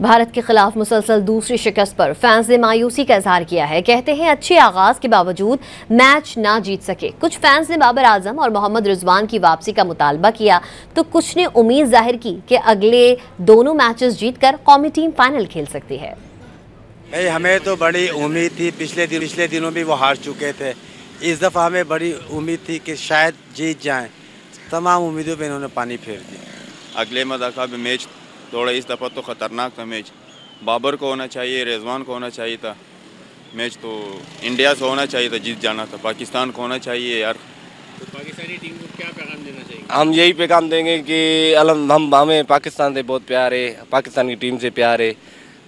भारत के खिलाफ मुसलसल दूसरी शिकस्त पर फैंस ने मायूसी का इजहार किया है। कहते हैं अच्छे आगाज के बावजूद मैच ना जीत सके। कुछ फैंस ने बाबर आजम और मोहम्मद रिजवान की वापसी का मुतालबा किया तो कुछ ने उम्मीद जाहिर की कि अगले दोनों मैचेस जीतकर कौमी टीम फाइनल खेल सकती है। भाई हमें तो बड़ी उम्मीद थी, पिछले दिनों भी वो हार चुके थे। इस दफ़ा हमें बड़ी उम्मीद थी कि शायद जीत जाएं। तमाम उम्मीदों पे इन्होंने पानी फेर दिया। अगले मदाका भी मैच थोड़ा इस दफ़ा तो ख़तरनाक था। मैच बाबर को होना चाहिए, रिजवान को होना चाहिए था। मैच तो इंडिया से होना चाहिए था, जीत जाना था। पाकिस्तान को होना चाहिए यार। तो पाकिस्तानी टीम को क्या पैगाम देना चाहिए? हम यही पैगाम देंगे कि हमें पाकिस्तान से बहुत प्यार है, पाकिस्तान की टीम से प्यार है।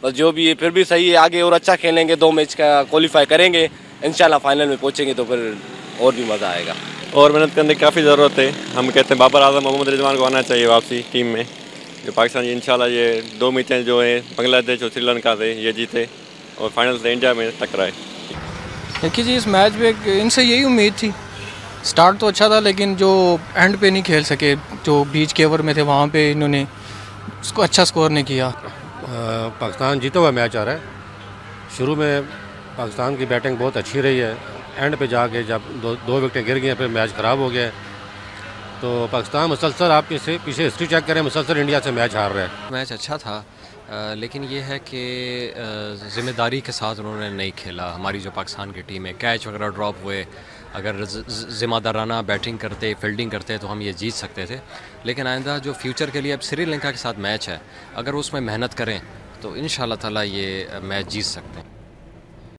बस जो भी है फिर भी सही है, आगे और अच्छा खेलेंगे, 2 मैच का क्वालिफाई करेंगे, इंशाल्लाह फाइनल में पहुंचेंगे तो फिर और भी मज़ा आएगा। और मेहनत करने की काफ़ी ज़रूरत है। हम कहते हैं बाबर आजम मोहम्मद रिजवान को आना चाहिए वापसी टीम में। जो पाकिस्तान इंशाल्लाह ये 2 मैचें जो है बांग्लादेश और श्रीलंका से ये जीते और फाइनल से इंडिया में टकराए। देखिए जी, इस मैच में इनसे यही उम्मीद थी। स्टार्ट तो अच्छा था लेकिन जो एंड पे नहीं खेल सके, जो बीच के ओवर में थे वहाँ पे इन्होंने उसको अच्छा स्कोर नहीं किया। पाकिस्तान जीता हुआ मैच आ रहा है। शुरू में पाकिस्तान की बैटिंग बहुत अच्छी रही है, एंड पे जाके जब दो विकेटें गिर गई फिर मैच ख़राब हो गया। तो पाकिस्तान मुसलसल आप पीछे हिस्ट्री चेक करें, मुसलसल इंडिया से मैच हार रहा है। मैच अच्छा था लेकिन ये है कि ज़िम्मेदारी के साथ उन्होंने नहीं खेला। हमारी जो पाकिस्तान की टीम है, कैच वगैरह ड्रॉप हुए, अगर ज़िम्मेदाराना बैटिंग करते, फील्डिंग करते तो हम ये जीत सकते थे। लेकिन आइंदा जो फ्यूचर के लिए अब श्रीलंका के साथ मैच है, अगर उसमें मेहनत करें तो इंशाल्लाह ताला ये मैच जीत सकते हैं।